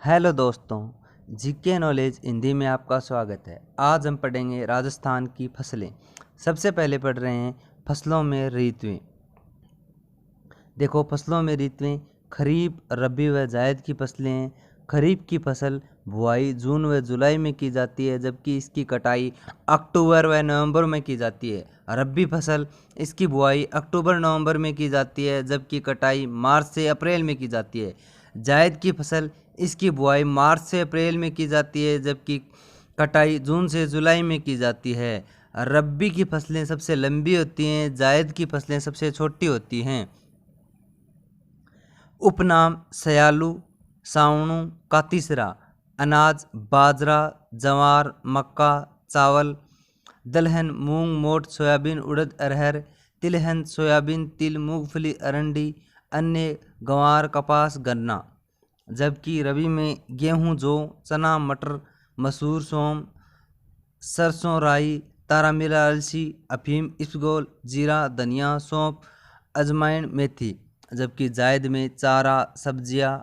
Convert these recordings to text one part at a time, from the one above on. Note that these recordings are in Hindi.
हेलो दोस्तों, जीके नॉलेज हिंदी में आपका स्वागत है। आज हम पढ़ेंगे राजस्थान की फसलें। सबसे पहले पढ़ रहे हैं फसलों में ऋतुएं। देखो, फसलों में ऋतुएं खरीफ, रबी व जायद की फसलें हैं। खरीफ की फसल बुआई जून व जुलाई में की जाती है, जबकि इसकी कटाई अक्टूबर व नवंबर में की जाती है। रबी फसल इसकी बुआई अक्टूबर नवंबर में की जाती है, जबकि कटाई मार्च से अप्रैल में की जाती है। जायद की फसल इसकी बुआई मार्च से अप्रैल में की जाती है, जबकि कटाई जून से जुलाई में की जाती है। रबी की फसलें सबसे लंबी होती हैं, जायद की फसलें सबसे छोटी होती हैं। उपनाम: सयालू, सावणु, कातीसरा। अनाज: बाजरा, जवार, मक्का, चावल। दलहन: मूंग, मोठ, सोयाबीन, उड़द, अरहर। तिलहन: सोयाबीन, तिल, मूंगफली, अरंडी। अन्य: ग्वार, कपास, गन्ना। जबकि रबी में गेहूं, जौ, चना, मटर, मसूर, सोम, सरसों, राई, तारामीरा, अलसी, अफीम, इसबगोल, जीरा, धनिया, सौंफ, अजवाइन, मेथी। जबकि जायद में चारा, सब्जियां,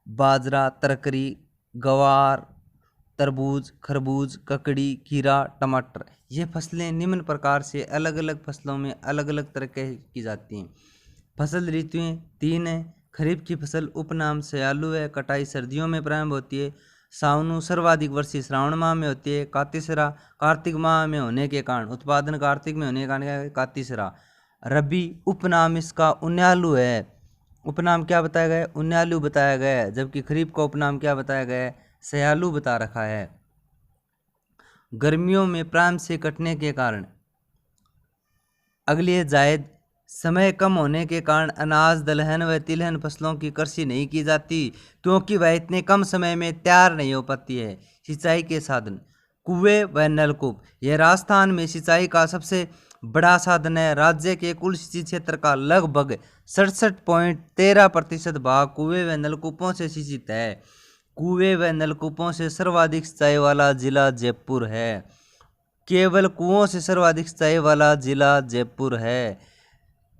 बाजरा, तरकारी, गवार, तरबूज, खरबूज, ककड़ी, खीरा, टमाटर। ये फसलें निम्न प्रकार से अलग अलग फसलों में अलग अलग तरह की जाती हैं। फसल ऋतुएं 3 हैं। खरीफ की फसल उपनाम सयालू है, कटाई सर्दियों में प्रारंभ होती है। सावनु सर्वाधिक वर्षा श्रावण माह में होती है। कातीसरा कार्तिक माह में होने के कारण उत्पादन कार्तिक में होने के कारण कातीसरा। रबी उपनाम इसका उन्यालू है। उपनाम क्या बताया गया है? उन्यालू बताया गया है। जबकि खरीफ का उपनाम क्या बताया गया है? सयालू बता रखा है। गर्मियों में प्रारंभ से कटने के कारण अगले जायद। समय कम होने के कारण अनाज, दलहन व तिलहन फसलों की कृषि नहीं की जाती, क्योंकि वह इतने कम समय में तैयार नहीं हो पाती है। सिंचाई के साधन: कुएं व नलकूप। यह राजस्थान में सिंचाई का सबसे बड़ा साधन है। राज्य के कुल सिंचित क्षेत्र का लगभग 67.13% भाग कुएं व नलकूपों से सिंचित है। कुएं व नलकूपों से सर्वाधिक सिंचाई वाला जिला जयपुर है। केवल कुओं से सर्वाधिक सिंचाई वाला जिला जयपुर है।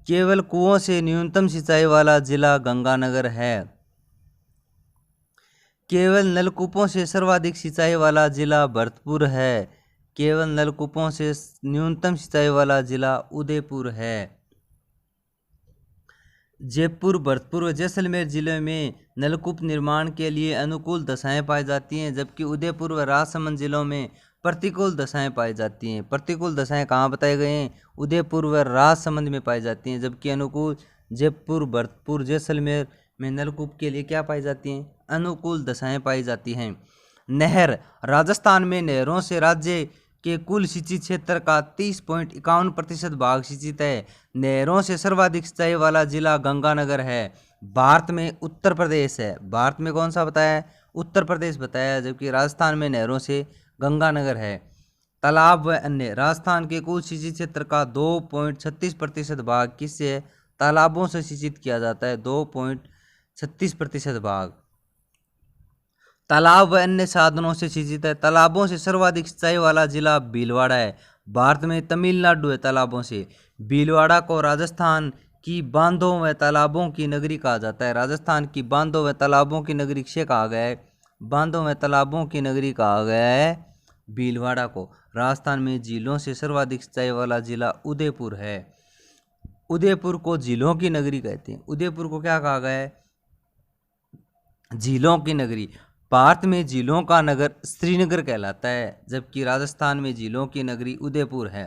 केवल कुओं से न्यूनतम सिंचाई वाला जिला गंगानगर है। केवल नलकूपों से सर्वाधिक सिंचाई वाला जिला भरतपुर है। केवल नलकूपों से न्यूनतम सिंचाई वाला जिला उदयपुर है। जयपुर, भरतपुर व जैसलमेर जिले में नलकूप निर्माण के लिए अनुकूल दशाएं पाई जाती हैं, जबकि उदयपुर व राजसमंद जिलों में प्रतिकूल दशाएं पाई जाती हैं। प्रतिकूल दशाएं कहाँ बताए गए हैं? उदयपुर व राजसमंद में पाई जाती हैं। जबकि अनुकूल जयपुर, भरतपुर, जैसलमेर में नलकूप के लिए क्या पाई जाती हैं? अनुकूल दशाएं पाई जाती हैं। नहर: राजस्थान में नहरों से राज्य के कुल सिंचित क्षेत्र का 30.51% भाग सिंचित है। नहरों से सर्वाधिक सिंचाई वाला जिला गंगानगर है। भारत में उत्तर प्रदेश है। भारत में कौन सा बताया है? उत्तर प्रदेश बताया है। जबकि राजस्थान में नहरों से गंगानगर है। तालाब व अन्य: राजस्थान के कुल सिंचित क्षेत्र का 2.36% भाग किससे है? तालाबों से सिंचित किया जाता है। 2.36% भाग तालाब व अन्य साधनों से सिंचित है। तालाबों से सर्वाधिक सिंचाई वाला जिला भीलवाड़ा है। भारत में तमिलनाडु है तालाबों से। भीलवाड़ा को राजस्थान की बांधों व तालाबों की नगरी कहा जाता है। राजस्थान की बांधों व तालाबों की नगरी से कहा गया है? बांधों व तालाबों की नगरी कहा गया है भीलवाड़ा को। राजस्थान में झीलों से सर्वाधिक सिंचाई वाला जिला उदयपुर है। उदयपुर को झीलों की नगरी कहते हैं। उदयपुर को क्या कहा गया है? झीलों की नगरी। भारत में झीलों का नगर श्रीनगर कहलाता है, जबकि राजस्थान में झीलों की नगरी उदयपुर है।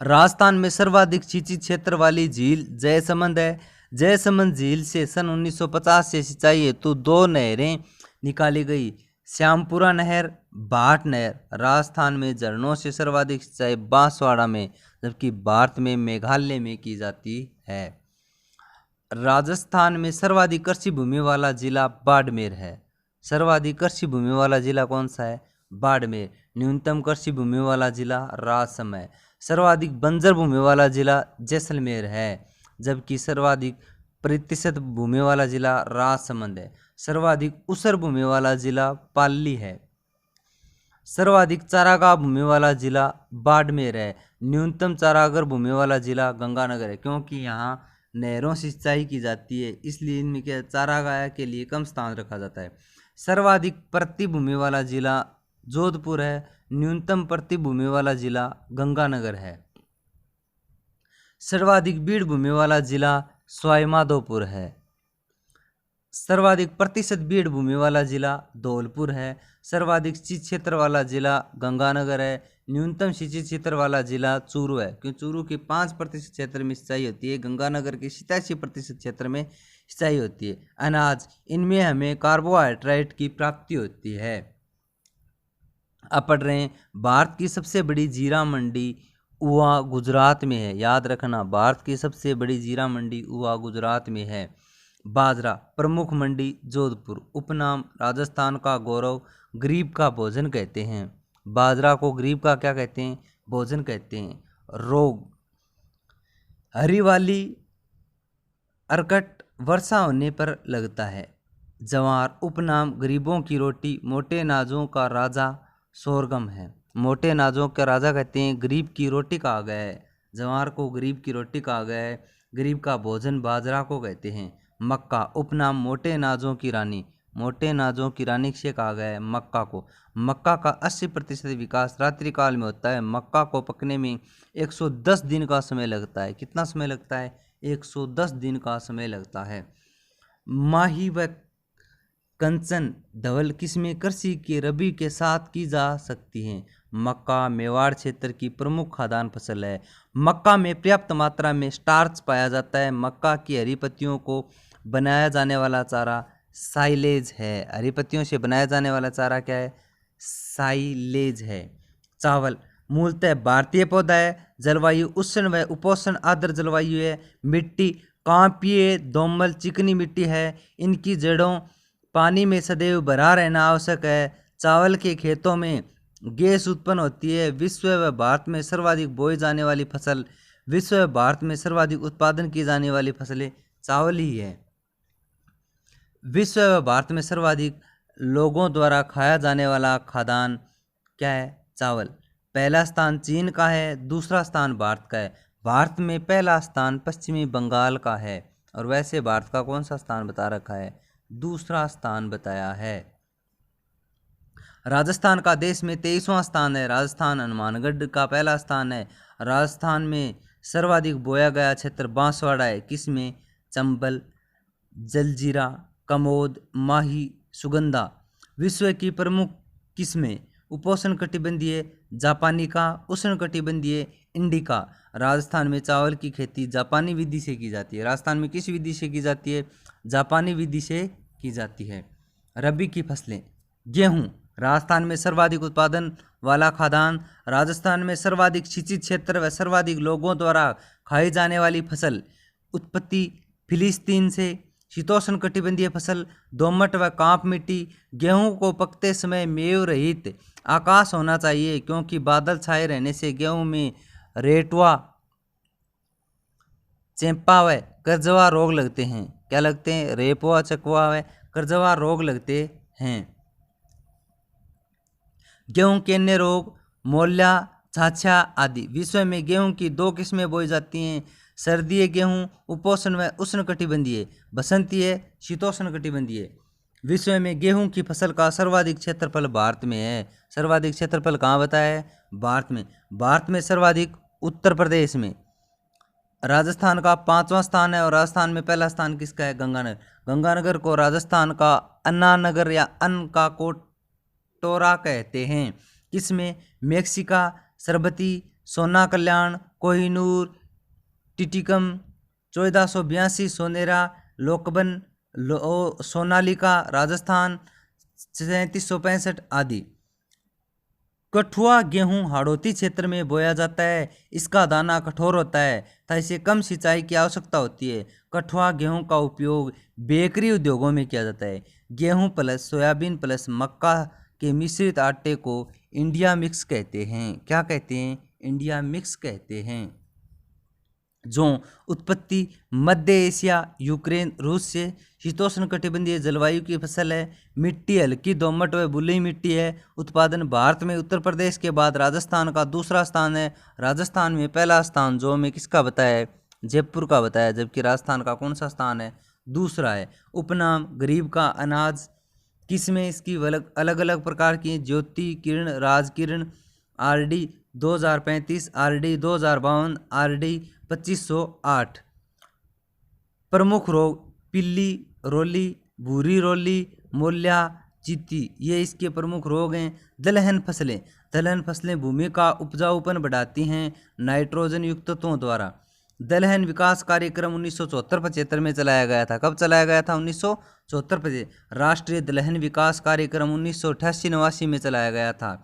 राजस्थान में सर्वाधिक सिंचित क्षेत्र वाली झील जयसमंद है। जयसमंद झील से सन 1950 से सिंचाई हेतु 2 नहरें निकाली गई: श्यामपुरा नहर, भाट नहर। राजस्थान में झरनों से सर्वाधिक सिंचाई बांसवाड़ा में, जबकि भारत में मेघालय में की जाती है। राजस्थान में सर्वाधिक कृषि भूमि वाला जिला बाड़मेर है। सर्वाधिक कृषि भूमि वाला जिला कौन सा है? बाड़मेर। न्यूनतम कृषि भूमि वाला जिला राजसमंद है। सर्वाधिक बंजर भूमि वाला जिला जैसलमेर है, जबकि सर्वाधिक प्रतिशत भूमि वाला जिला राजसमंद है। सर्वाधिक ऊसर भूमि वाला जिला पाली है। सर्वाधिक चारागाह भूमि वाला जिला बाड़मेर है। न्यूनतम चारागाह भूमि वाला जिला गंगानगर है, क्योंकि यहाँ नहरों से सिंचाई की जाती है, इसलिए इनमें क्या चारागाह के लिए कम स्थान रखा जाता है। सर्वाधिक प्रतिभूमि वाला जिला जोधपुर है, न्यूनतम प्रतिभूमि वाला जिला गंगानगर है। सर्वाधिक बीड़ भूमि वाला जिला सवाईमाधोपुर है। सर्वाधिक प्रतिशत बीड़ भूमि वाला जिला धौलपुर है। सर्वाधिक सिंचित क्षेत्र वाला जिला गंगानगर है। न्यूनतम सिंचित क्षेत्र वाला जिला चूरू है, क्योंकि चूरू के 5% क्षेत्र में सिंचाई होती है, गंगानगर के 87% क्षेत्र में सिंचाई होती है। अनाज, इनमें हमें कार्बोहाइड्रेट की प्राप्ति होती है। अब पढ़ रहे हैं, भारत की सबसे बड़ी जीरा मंडी ऊहा गुजरात में है। याद रखना, भारत की सबसे बड़ी जीरा मंडी ऊहा गुजरात में है। बाजरा प्रमुख मंडी जोधपुर। उपनाम राजस्थान का गौरव, गरीब का भोजन कहते हैं। बाजरा को गरीब का क्या कहते हैं? भोजन कहते हैं। रोग, हरी वाली अर्कट वर्षा होने पर लगता है। जवार उपनाम गरीबों की रोटी, मोटे अनाजों का राजा सोरगम है। मोटे अनाजों का राजा कहते हैं, गरीब की रोटी कहा गया है। जवार को गरीब की रोटी कहा गया है। गरीब का भोजन बाजरा को कहते हैं। मक्का उपनाम मोटे अनाजों की रानी, मोटे अनाजों की रानी से कहा गया है मक्का को। मक्का का 80% विकास रात्रि काल में होता है। मक्का को पकने में 110 दिन का समय लगता है। कितना समय लगता है? 110 दिन का समय लगता है। माही व कंचन धवल किस्में कृषि के रबी के साथ की जा सकती हैं। मक्का मेवाड़ क्षेत्र की प्रमुख खाद्यान्न फसल है। मक्का में पर्याप्त मात्रा में स्टार्च पाया जाता है। मक्का की हरी पत्तियों को बनाया जाने वाला चारा साइलेज है। हरी पत्तियों से बनाया जाने वाला चारा क्या है? साइलेज है। चावल मूलतः भारतीय पौधा है। जलवायु उष्ण व उपोष्ण आर्द्र जलवायु है। मिट्टी कांपीय दोमल चिकनी मिट्टी है। इनकी जड़ों पानी में सदैव भरा रहना आवश्यक है। चावल के खेतों में गैस उत्पन्न होती है। विश्व व भारत में सर्वाधिक बोई जाने वाली फसल, विश्व व भारत में सर्वाधिक उत्पादन की जाने वाली फसलें चावल ही है। विश्व व भारत में सर्वाधिक लोगों द्वारा खाया जाने वाला खाद्यान्न क्या है? चावल। पहला स्थान चीन का है, दूसरा स्थान भारत का है। भारत में पहला स्थान पश्चिमी बंगाल का है, और वैसे भारत का कौन सा स्थान बता रखा है? दूसरा स्थान बताया है। राजस्थान का देश में 23वां स्थान है। राजस्थान हनुमानगढ़ का पहला स्थान है। राजस्थान में सर्वाधिक बोया गया क्षेत्र बांसवाड़ा है। किसमें? चंबल, जलजीरा, कमोद, माही, सुगंधा। विश्व की प्रमुख किस्में उपोष्ण कटिबंधीय जापानिका, उष्ण कटिबंधीय इंडिका। राजस्थान में चावल की खेती जापानी विधि से की जाती है। राजस्थान में किस विधि से की जाती है? जापानी विधि से की जाती है। रबी की फसलें, गेहूं राजस्थान में सर्वाधिक उत्पादन वाला खाद्यान्न। राजस्थान में सर्वाधिक सिंचित क्षेत्र व सर्वाधिक लोगों द्वारा खाई जाने वाली फसल। उत्पत्ति फिलिस्तीन से। शीतोष्ण कटिबंधीय फसल, दोमट व कांप मिट्टी। गेहूं को पकते समय मेव रहित आकाश होना चाहिए, क्योंकि बादल छाए रहने से गेहूं में रेटुआ, चेपा व करजवा रोग लगते हैं। क्या लगते हैं? रेपुआ, चकवा व करजवा रोग लगते हैं। गेहूं के अन्य रोग, मोल्या, छाछा आदि। विश्व में गेहूं की 2 किस्में बोई जाती हैं। सर्दीय गेहूं उपोष्ण व उष्ण कटिबंधीय, बसंतीय शीतोष्ण कटिबंधीय। विश्व में गेहूं की फसल का सर्वाधिक क्षेत्रफल भारत में है। सर्वाधिक क्षेत्रफल कहाँ बताया है? भारत में। भारत में सर्वाधिक उत्तर प्रदेश में। राजस्थान का 5वां स्थान है, और राजस्थान में पहला स्थान किसका है? गंगानगर। गंगानगर को राजस्थान का अन्ना नगर या अन्न का कोटोरा कहते हैं। किसमें? मेक्सिका, सरबती, सोना कल्याण, कोहिनूर, टिटिकम, 1482, सोनेरा, लोकबन, सोनालिका, राजस्थान 3765 आदि। कठुआ गेहूं हाड़ौती क्षेत्र में बोया जाता है। इसका दाना कठोर होता है तथा इसे कम सिंचाई की आवश्यकता होती है। कठुआ गेहूं का उपयोग बेकरी उद्योगों में किया जाता है। गेहूं प्लस सोयाबीन प्लस मक्का के मिश्रित आटे को इंडिया मिक्स कहते हैं। क्या कहते हैं? इंडिया मिक्स कहते हैं। जो उत्पत्ति मध्य एशिया, यूक्रेन, रूस से। शीतोष्ण कटिबंधीय जलवायु की फसल है। मिट्टी हल्की दोमट व बलुई मिट्टी है। उत्पादन भारत में उत्तर प्रदेश के बाद राजस्थान का दूसरा स्थान है। राजस्थान में पहला स्थान जो में किसका बताया है? जयपुर का बताया, जबकि राजस्थान का कौन सा स्थान है, दूसरा है। उपनाम गरीब का अनाज किसमें इसकी अलग अलग प्रकार की ज्योति किरण, राज किरण, आरडी 2035, आरडी 2052, आरडी 2508। प्रमुख रोग पिल्ली, रोली, भूरी रोली, मोल्या, चीती, ये इसके प्रमुख रोग हैं। दलहन फसलें, दलहन फसलें भूमि का उपजाऊपन बढ़ाती हैं नाइट्रोजन युक्त तत्वों द्वारा। दलहन विकास कार्यक्रम 1974-75 में चलाया गया था। कब चलाया गया था? 1974-75। राष्ट्रीय दलहन विकास कार्यक्रम 1988-89 में चलाया गया था।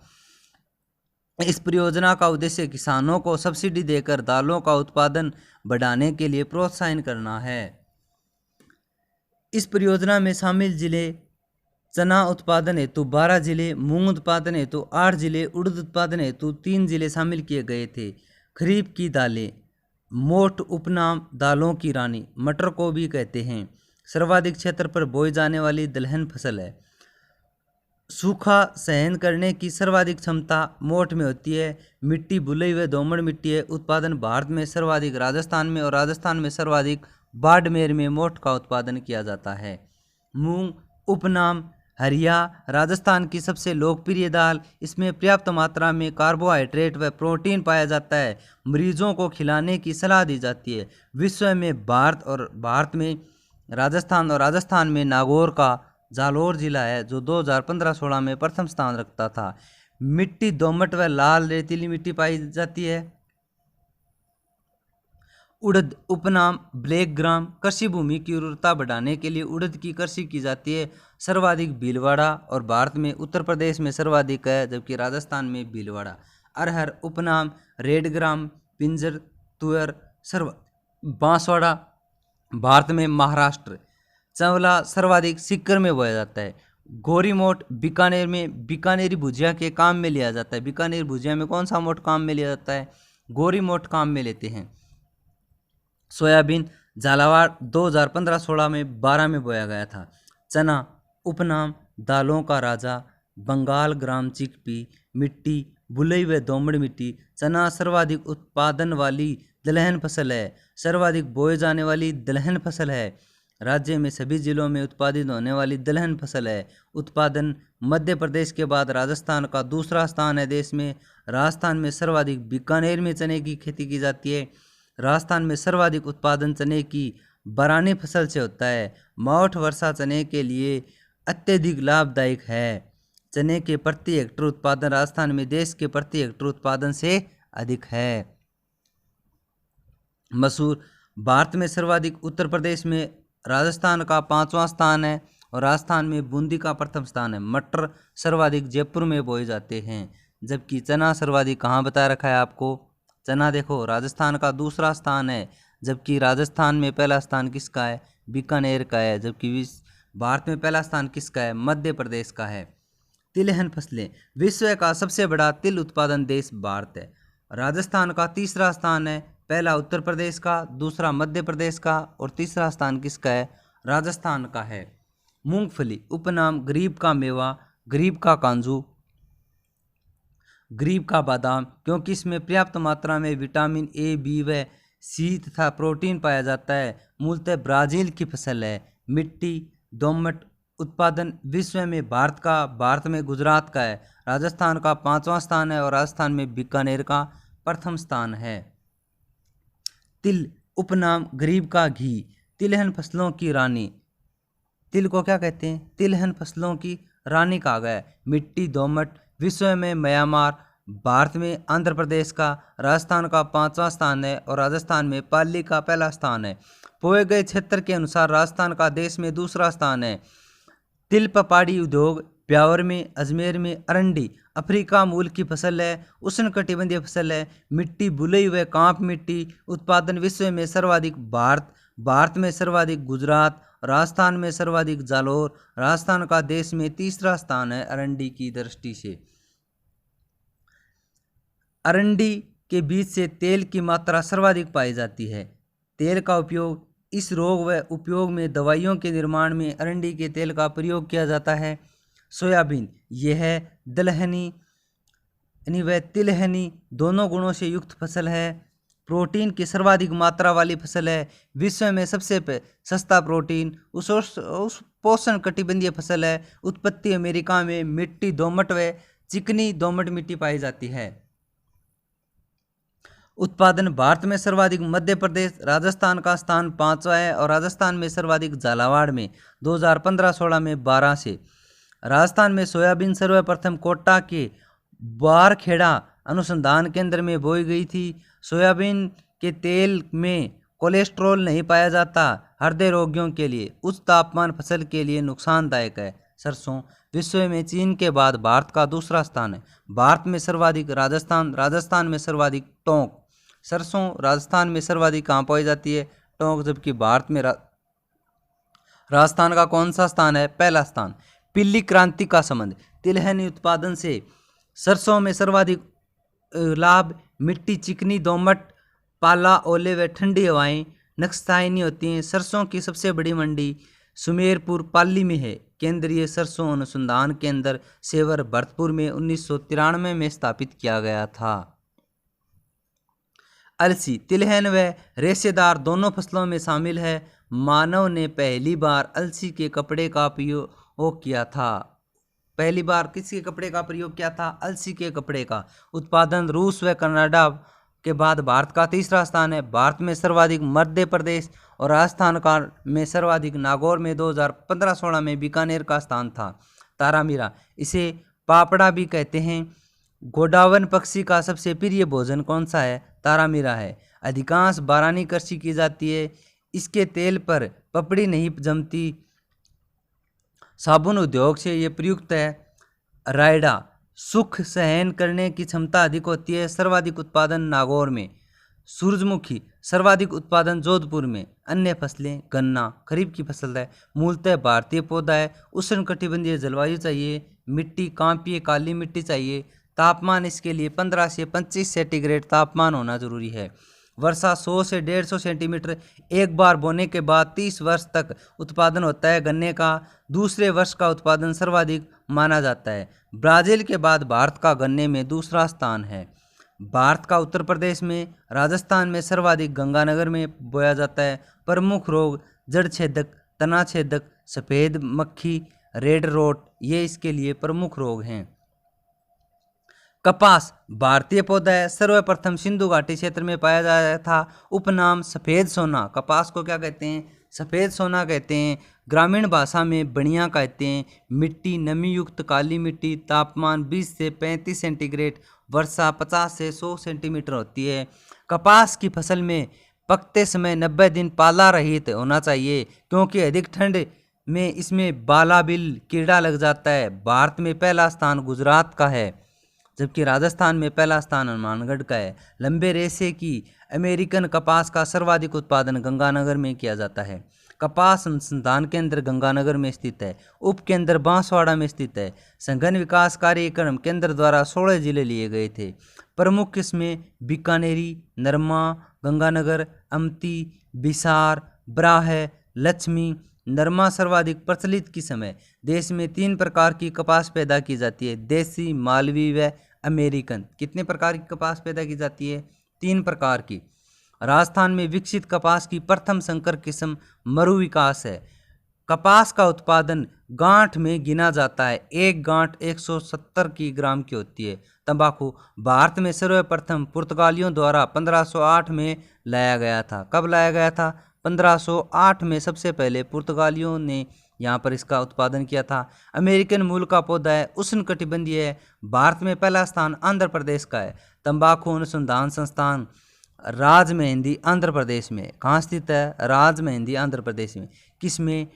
इस परियोजना का उद्देश्य किसानों को सब्सिडी देकर दालों का उत्पादन बढ़ाने के लिए प्रोत्साहन करना है। इस परियोजना में शामिल जिले चना उत्पादन हेतु 12 जिले, मूंग उत्पादन हेतु 8 जिले, उड़द उत्पादन हेतु 3 जिले शामिल किए गए थे। खरीफ की दालें, मोठ उपनाम दालों की रानी, मटर को भी कहते हैं, सर्वाधिक क्षेत्र पर बोई जाने वाली दलहन फसल है। सूखा सहन करने की सर्वाधिक क्षमता मोठ में होती है। मिट्टी बुलई हुई दोमड़ मिट्टी है। उत्पादन भारत में सर्वाधिक राजस्थान में और राजस्थान में सर्वाधिक बाड़मेर में मोठ का उत्पादन किया जाता है। मूंग उपनाम हरिया, राजस्थान की सबसे लोकप्रिय दाल। इसमें पर्याप्त मात्रा में कार्बोहाइड्रेट व प्रोटीन पाया जाता है। मरीजों को खिलाने की सलाह दी जाती है। विश्व में भारत में राजस्थान और राजस्थान में नागौर का जालोर जिला है जो 2015-16 में प्रथम स्थान रखता था। मिट्टी दोमट व लाल रेतीली मिट्टी पाई जाती है। उड़द उपनाम ब्लैक ग्राम, कृषि भूमि की उर्वरता बढ़ाने के लिए उड़द की कृषि की जाती है। सर्वाधिक भीलवाड़ा और भारत में उत्तर प्रदेश में सर्वाधिक है, जबकि राजस्थान में भीलवाड़ा। अरहर उपनाम रेड ग्राम, पिंजर, तुअर, बांसवाड़ा, भारत में महाराष्ट्र। चावला सर्वाधिक सीकर में बोया जाता है। गोरी मोठ बीकानेर में बीकानेरी भुजिया के काम में लिया जाता है। बीकानेर भुजिया में कौन सा मोठ काम में लिया जाता है? गोरी मोठ काम में लेते हैं। सोयाबीन झालावाड़ 2015-16 में 12 में बोया गया था। चना उपनाम दालों का राजा, बंगाल ग्राम चिकपी, मिट्टी बुलई व दोमड़ मिट्टी। चना सर्वाधिक उत्पादन वाली दलहन फसल है। सर्वाधिक बोए जाने वाली दलहन फसल है। राज्य में सभी जिलों में उत्पादित होने वाली दलहन फसल है। उत्पादन मध्य प्रदेश के बाद राजस्थान का दूसरा स्थान है देश में। राजस्थान में सर्वाधिक बीकानेर में चने की खेती की जाती है। राजस्थान में सर्वाधिक उत्पादन चने की बरानी फसल से होता है। मावठ वर्षा चने के लिए अत्यधिक लाभदायक है। चने के प्रति हेक्टेयर उत्पादन राजस्थान में देश के प्रति हेक्टेयर उत्पादन से अधिक है। मसूर भारत में सर्वाधिक उत्तर प्रदेश में राजस्थान का 5वां स्थान है और राजस्थान में बूंदी का प्रथम स्थान है। मटर सर्वाधिक जयपुर में बोए जाते हैं, जबकि चना सर्वाधिक कहाँ बता रखा है आपको? चना देखो राजस्थान का दूसरा स्थान है, जबकि राजस्थान में पहला स्थान किसका है? बीकानेर का है। जबकि भारत में पहला स्थान किसका है? मध्य प्रदेश का है। तिलहन फसलें, विश्व का सबसे बड़ा तिल उत्पादन देश भारत है। राजस्थान का तीसरा स्थान है, पहला उत्तर प्रदेश का, दूसरा मध्य प्रदेश का और तीसरा स्थान किसका है? राजस्थान का है। मूंगफली उपनाम गरीब का मेवा, गरीब का कांजू, गरीब का बादाम, क्योंकि इसमें पर्याप्त मात्रा में विटामिन ए, बी व सी तथा प्रोटीन पाया जाता है। मूलतः ब्राजील की फसल है। मिट्टी दोमट, उत्पादन विश्व में भारत में गुजरात का है। राजस्थान का 5वां स्थान है और राजस्थान में बीकानेर का प्रथम स्थान है। तिल उपनाम गरीब का घी, तिलहन फसलों की रानी। तिल को क्या कहते हैं? तिलहन फसलों की रानी कहा गया है। मिट्टी दोमट, विश्व में म्यांमार, भारत में आंध्र प्रदेश का, राजस्थान का 5वां स्थान है और राजस्थान में पाली का पहला स्थान है। पोए गए क्षेत्र के अनुसार राजस्थान का देश में दूसरा स्थान है। तिल पपाड़ी उद्योग ब्यावर में, अजमेर में, अरंडी अफ्रीका मूल की फसल है। उष्णकटिबंधीय फसल है। मिट्टी बुलई व कांप मिट्टी। उत्पादन विश्व में सर्वाधिक भारत में सर्वाधिक गुजरात, राजस्थान में सर्वाधिक जालोर। राजस्थान का देश में तीसरा स्थान है अरंडी की दृष्टि से। अरंडी के बीज से तेल की मात्रा सर्वाधिक पाई जाती है। तेल का उपयोग इस रोग व उपयोग में दवाइयों के निर्माण में अरंडी के तेल का प्रयोग किया जाता है। सोयाबीन यह दलहनी व तिलहनी दोनों गुणों से युक्त फसल है। प्रोटीन की सर्वाधिक मात्रा वाली फसल है। विश्व में सबसे सस्ता प्रोटीन उस पोषण कटिबंधीय फसल है। उत्पत्ति अमेरिका में मिट्टी दोमट व चिकनी दोमट मिट्टी पाई जाती है। उत्पादन भारत में सर्वाधिक मध्य प्रदेश, राजस्थान का स्थान 5वां है और राजस्थान में सर्वाधिक झालावाड़ में 2015-16 में 12 से। राजस्थान में सोयाबीन सर्वप्रथम कोटा के बारखेड़ा अनुसंधान केंद्र में बोई गई थी। सोयाबीन के तेल में कोलेस्ट्रॉल नहीं पाया जाता। हृदय रोगियों के लिए उच्च तापमान फसल के लिए नुकसानदायक है। सरसों विश्व में चीन के बाद भारत का दूसरा स्थान है। भारत में सर्वाधिक राजस्थान में सर्वाधिक टोंक। सरसों राजस्थान में सर्वाधिक कहाँ पाई जाती है? टोंक। जबकि भारत में राजस्थान का कौन सा स्थान है? पहला स्थान। पीली क्रांति का संबंध तिलहनी उत्पादन से सरसों में सर्वाधिक लाभ। मिट्टी चिकनी दोमट, पाला, ओले व ठंडी हवाएं नुकसानी होती हैं। सरसों की सबसे बड़ी मंडी सुमेरपुर पाली में है। केंद्रीय सरसों अनुसंधान केंद्र सेवर भरतपुर में 1993 में स्थापित किया गया था। अलसी तिलहन व रेशेदार दोनों फसलों में शामिल है। मानव ने पहली बार अलसी के कपड़े का प्रयोग किया था। पहली बार किसके कपड़े का प्रयोग किया था? अलसी के कपड़े का। उत्पादन रूस व कनाडा के बाद भारत का तीसरा स्थान है। भारत में सर्वाधिक मध्य प्रदेश और राजस्थान का में सर्वाधिक नागौर में 2015-16 में बीकानेर का स्थान था। तारामीरा इसे पापड़ा भी कहते हैं। गोडावन पक्षी का सबसे प्रिय भोजन कौन सा है? तारामीरा है। अधिकांश बारानी कृषि की जाती है। इसके तेल पर पपड़ी नहीं जमती। साबुन उद्योग से ये प्रयुक्त है। रायडा सुख सहन करने की क्षमता अधिक होती है। सर्वाधिक उत्पादन नागौर में। सूरजमुखी सर्वाधिक उत्पादन जोधपुर में। अन्य फसलें गन्ना खरीफ की फसल है। मूलतः भारतीय पौधा है। उष्णकटिबंधीय जलवायु चाहिए। मिट्टी कांपीय काली मिट्टी चाहिए। तापमान इसके लिए 15 से 25 सेंटीग्रेड तापमान होना जरूरी है। वर्षा 100 से 150 सेंटीमीटर। एक बार बोने के बाद 30 वर्ष तक उत्पादन होता है गन्ने का। दूसरे वर्ष का उत्पादन सर्वाधिक माना जाता है। ब्राजील के बाद भारत का गन्ने में दूसरा स्थान है। भारत का उत्तर प्रदेश में, राजस्थान में सर्वाधिक गंगानगर में बोया जाता है। प्रमुख रोग जड़ छेदक, तना छेदक, सफ़ेद मक्खी, रेड रोट ये इसके लिए प्रमुख रोग हैं। कपास भारतीय पौधा है। सर्वप्रथम सिंधु घाटी क्षेत्र में पाया जाता था। उपनाम सफ़ेद सोना। कपास को क्या कहते हैं? सफ़ेद सोना कहते हैं। ग्रामीण भाषा में बढ़िया कहते हैं। मिट्टी नमी युक्त काली मिट्टी। तापमान 20 से 35 सेंटीग्रेड। वर्षा 50 से 100 सेंटीमीटर होती है। कपास की फसल में पकते समय 90 दिन पाला रहित होना चाहिए, क्योंकि अधिक ठंड में इसमें बालाबिल कीड़ा लग जाता है। भारत में पहला स्थान गुजरात का है, जबकि राजस्थान में पहला स्थान हनुमानगढ़ का है। लंबे रेशे की अमेरिकन कपास का सर्वाधिक उत्पादन गंगानगर में किया जाता है। कपास अनुसंधान केंद्र गंगानगर में स्थित है। उप केंद्र बांसवाड़ा में स्थित है। संघन विकास कार्यक्रम केंद्र द्वारा 16 जिले लिए गए थे। प्रमुख किस्में बीकानेरी, नरमा, गंगानगर, अमती, बिसार, ब्राह, लक्ष्मी। नरमा सर्वाधिक प्रचलित किस्म है। देश में 3 प्रकार की कपास पैदा की जाती है, देसी, मालवी व अमेरिकन। कितने प्रकार की कपास पैदा की जाती है? 3 प्रकार की। राजस्थान में विकसित कपास की प्रथम संकर किस्म मरु विकास है। कपास का उत्पादन गांठ में गिना जाता है। एक गांठ 170 ग्राम की होती है। तंबाकू भारत में सर्वप्रथम पुर्तगालियों द्वारा 1508 में लाया गया था। कब लाया गया था? 1508 में सबसे पहले पुर्तगालियों ने यहाँ पर इसका उत्पादन किया था। अमेरिकन मूल का पौधा है, उष्णकटिबंधीय है। भारत में पहला स्थान आंध्र प्रदेश का है। तंबाकू अनुसंधान संस्थान राजमहंदी आंध्र प्रदेश में। कहाँ स्थित है? राजमहंदी आंध्र प्रदेश में। किसमें?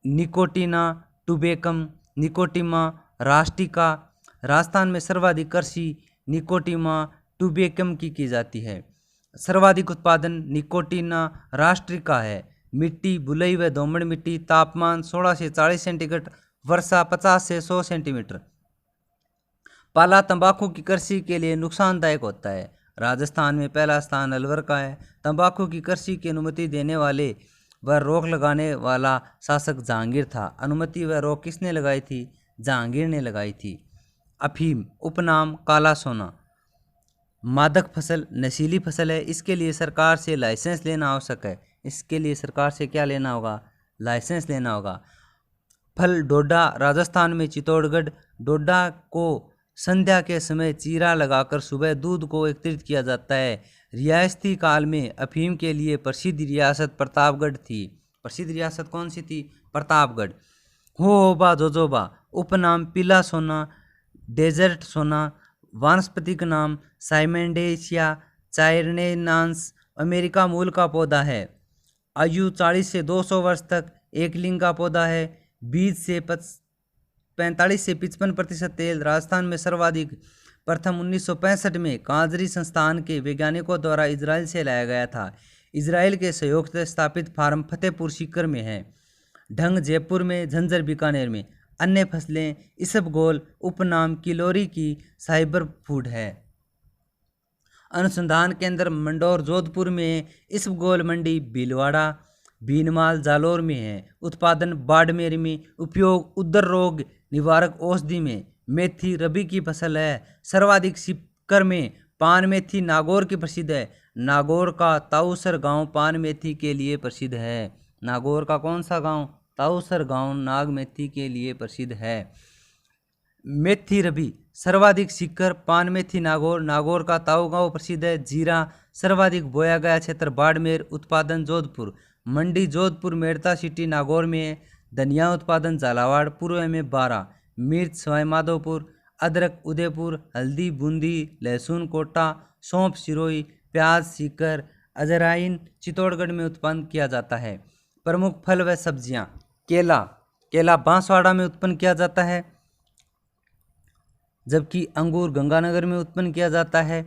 निकोटिना टुबेकम, निकोटिमा राष्ट्रिका। राजस्थान में सर्वाधिक कृषि निकोटिमा टुबेकम की जाती है। सर्वाधिक उत्पादन निकोटिना राष्ट्रिका है। मिट्टी बुलई व दोमड़ मिट्टी। तापमान 16 से 40 सेंटीग्रेड। वर्षा 50 से 100 सेंटीमीटर। पाला तंबाकू की कृषि के लिए नुकसानदायक होता है। राजस्थान में पहला स्थान अलवर का है। तंबाकू की कृषि की अनुमति देने वाले व रोक लगाने वाला शासक जहांगीर था। अनुमति व रोक किसने लगाई थी? जहांगीर ने लगाई थी। अफीम उपनाम काला सोना। मादक फसल नशीली फसल है, इसके लिए सरकार से लाइसेंस लेना आवश्यक है। इसके लिए सरकार से क्या लेना होगा? लाइसेंस लेना होगा। फल डोडा राजस्थान में चित्तौड़गढ़। डोडा को संध्या के समय चीरा लगाकर सुबह दूध को एकत्रित किया जाता है। रियासती काल में अफीम के लिए प्रसिद्ध रियासत प्रतापगढ़ थी। प्रसिद्ध रियासत कौन सी थी? प्रतापगढ़। होबा जोजोबा उपनाम पीला सोना, डेजर्ट सोना। वानस्पतिक नाम साइमेंडेशिया चाइरनेनांस। अमेरिका मूल का पौधा है। आयु 40 से 200 वर्ष तक। एक लिंग का पौधा है। बीज से 45 से 55% तेल। राजस्थान में सर्वाधिक। प्रथम 1965 में कांजरी संस्थान के वैज्ञानिकों द्वारा इजराइल से लाया गया था। इजराइल के सहयोग से स्थापित फार्म फतेहपुर सीकर में है। ढंग जयपुर में, झंझर बीकानेर में। अन्य फसलें इसबगोल उपनाम किलोरी की साइबर फूड है। अनुसंधान केंद्र मंडौर जोधपुर में। इसबगोल मंडी भीलवाड़ा भीनमाल जालोर में है। उत्पादन बाड़मेर में। उपयोग उदर रोग निवारक औषधि में। मेथी रबी की फसल है। सर्वाधिक सीकर में। पान मेथी नागौर की प्रसिद्ध है। नागौर का ताऊसर गांव पान मेथी के लिए प्रसिद्ध है। नागौर का कौन सा गांव? ताऊसर गांव नाग मेथी के लिए प्रसिद्ध है। मेथी रबी सर्वाधिक सीकर पान मेथी नागौर। नागौर का ताऊ गांव प्रसिद्ध है। जीरा सर्वाधिक बोया गया क्षेत्र बाड़मेर। उत्पादन जोधपुर। मंडी जोधपुर मेड़ता सिटी नागौर में है। धनिया उत्पादन झालावाड़ पूर्व में 12। मिर्च सवाई माधोपुर। अदरक उदयपुर। हल्दी बूंदी। लहसुन कोटा। सौंफ सिरोही। प्याज सीकर। अजराइन चित्तौड़गढ़ में उत्पन्न किया जाता है। प्रमुख फल व सब्जियां। केला बांसवाड़ा में उत्पन्न किया जाता है, जबकि अंगूर गंगानगर में उत्पन्न किया जाता है।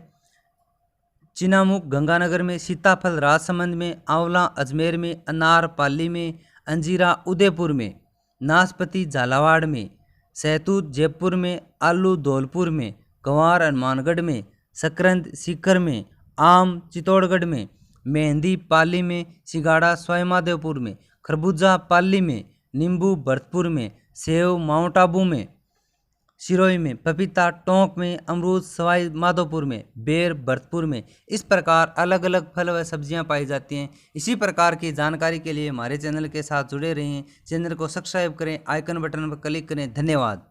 चिनामुख गंगानगर में। सीताफल राजसमंद में। आंवला अजमेर में। अनार पाली में। अंजीरा उदयपुर में। नाशपाती झालावाड़ में। सहतूत जयपुर में। आलू धौलपुर में। गंवार हनुमानगढ़ में। शकरंद सीकर में। आम चित्तौड़गढ़ में। मेहंदी पाली में। सिंगाड़ा सवाईमाधोपुर में। खरबूजा पाली में। नींबू भरतपुर में। सेव माउंट आबू में सिरोही में। पपीता टोंक में। अमरूद सवाई माधोपुर में। बेर भरतपुर में। इस प्रकार अलग अलग फल व सब्जियां पाई जाती हैं। इसी प्रकार की जानकारी के लिए हमारे चैनल के साथ जुड़े रहें। चैनल को सब्सक्राइब करें, आइकन बटन पर क्लिक करें। धन्यवाद।